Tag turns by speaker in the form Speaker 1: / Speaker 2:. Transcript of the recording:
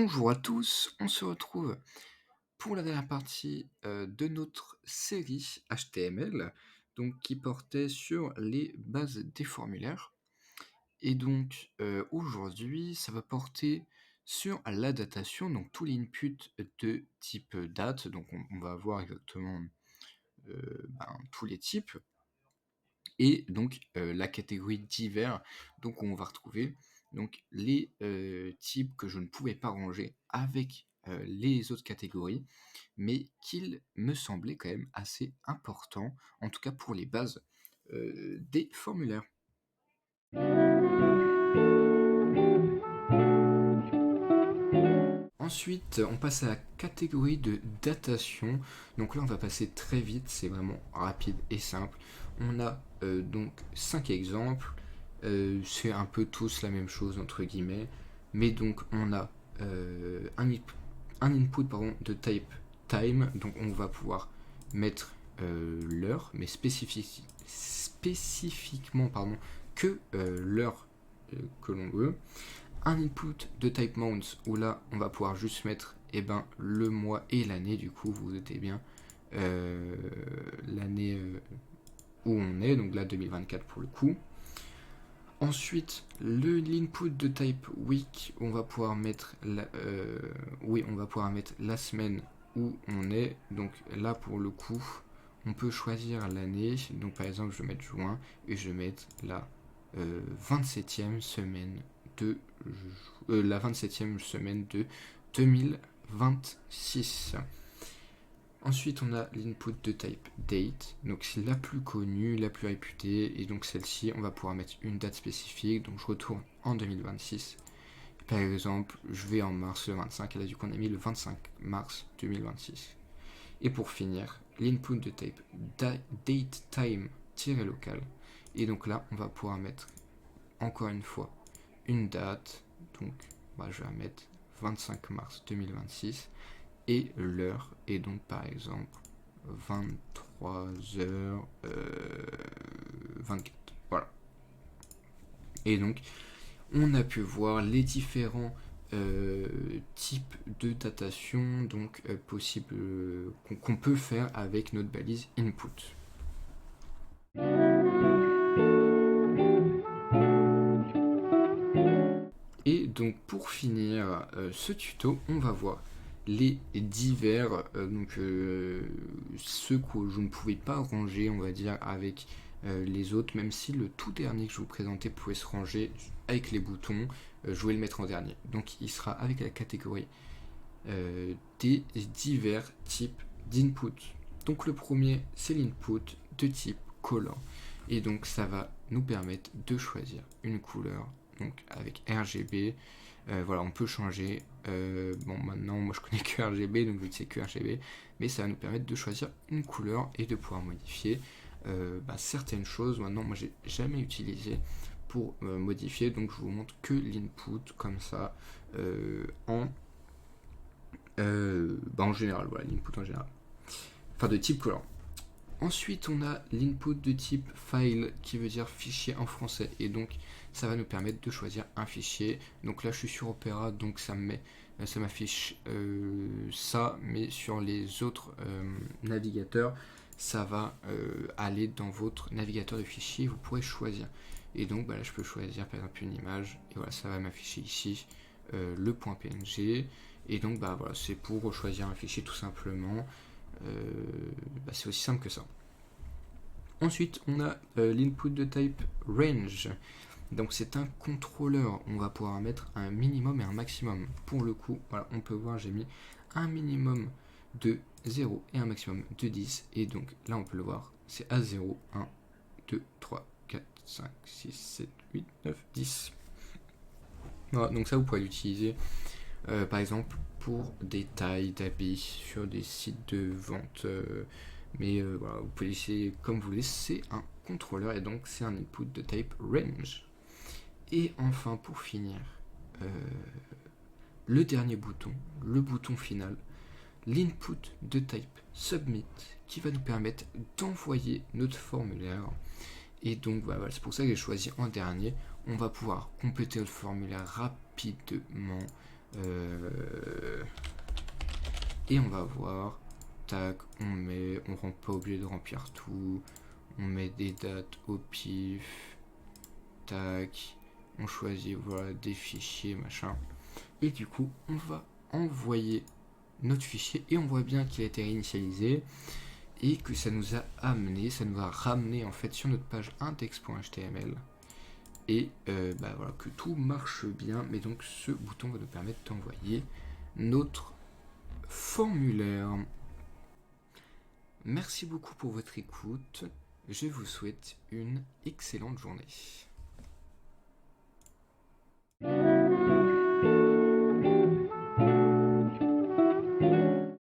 Speaker 1: Bonjour à tous, on se retrouve pour la dernière partie de notre série HTML, donc qui portait sur les bases des formulaires. Et donc aujourd'hui, ça va porter sur la datation, donc tout l'input de type date. Donc on va voir exactement tous les types. Et donc la catégorie divers, donc on va retrouver donc les types que je ne pouvais pas ranger avec les autres catégories, mais qu'il me semblait quand même assez important, en tout cas pour les bases des formulaires. Ensuite, on passe à la catégorie de datation. Donc là, on va passer très vite, c'est vraiment rapide et simple. On a donc 5 exemples. C'est un peu tous la même chose, entre guillemets. Mais donc, on a un input de type time. Donc, on va pouvoir mettre l'heure, mais spécifiquement que l'heure que l'on veut. Un input de type month où là on va pouvoir juste mettre le mois et l'année, du coup vous vous doutez bien l'année où on est, donc là 2024 pour le coup. Ensuite l'input de type week où on va pouvoir mettre la semaine où on est, donc là pour le coup on peut choisir l'année, donc par exemple je vais mettre juin et je vais mettre la 27e semaine de la 27e semaine de 2026. Ensuite, on a l'input de type date, donc c'est la plus connue, la plus réputée, et donc celle-ci, on va pouvoir mettre une date spécifique, donc je retourne en 2026. Par exemple, je vais en mars le 25, et là du coup on a mis le 25 mars 2026. Et pour finir, l'input de type date time-local, et donc là, on va pouvoir mettre encore une fois une date, donc je vais mettre 25 mars 2026 et l'heure est donc par exemple 23h24. Voilà. Et donc on a pu voir les différents types de datation donc possibles qu'on peut faire avec notre balise input. Et donc pour finir ce tuto, on va voir les divers, ceux que je ne pouvais pas ranger, on va dire, avec les autres, même si le tout dernier que je vous présentais pouvait se ranger avec les boutons, je vais le mettre en dernier. Donc il sera avec la catégorie des divers types d'input. Donc le premier, c'est l'input de type color. Et donc ça va nous permettre de choisir une couleur, donc avec RGB. Voilà, on peut changer. Maintenant, moi je connais que RGB, donc vu que c'est que RGB, mais ça va nous permettre de choisir une couleur et de pouvoir modifier certaines choses. Maintenant, moi j'ai jamais utilisé pour modifier, donc je vous montre que l'input comme ça en général, voilà, l'input en général. Enfin, de type color. Ensuite, on a l'input de type file qui veut dire fichier en français. Et donc, ça va nous permettre de choisir un fichier. Donc là, je suis sur Opera, donc ça m'affiche ça, mais sur les autres navigateurs, ça va aller dans votre navigateur de fichiers. Vous pourrez choisir. Et donc, là, je peux choisir par exemple une image. Et voilà, ça va m'afficher ici le point PNG. Et donc, voilà, c'est pour choisir un fichier tout simplement. C'est aussi simple que ça. Ensuite, on a l'input de type range. Donc c'est un contrôleur. On va pouvoir mettre un minimum et un maximum. Pour le coup, voilà, on peut voir, j'ai mis un minimum de 0 et un maximum de 10. Et donc là, on peut le voir, c'est à 0, 1, 2, 3, 4, 5, 6, 7, 8, 9, 10. Voilà, donc ça, vous pourrez l'utiliser par exemple pour des tailles d'habits sur des sites de vente. Mais voilà, vous pouvez laisser comme vous voulez, c'est un contrôleur et donc c'est un input de type range. Et enfin pour finir, le dernier bouton, le bouton final, l'input de type submit qui va nous permettre d'envoyer notre formulaire. Et donc voilà, c'est pour ça que j'ai choisi en dernier. On va pouvoir compléter notre formulaire rapidement Et on va voir, tac, on rend pas obligé de remplir tout, on met des dates au pif, tac, on choisit voilà des fichiers machin, et du coup on va envoyer notre fichier et on voit bien qu'il a été réinitialisé et que ça nous a ramené en fait sur notre page index.html et voilà que tout marche bien. Mais donc ce bouton va nous permettre d'envoyer notre formulaire. Merci beaucoup pour votre écoute. Je vous souhaite une excellente journée.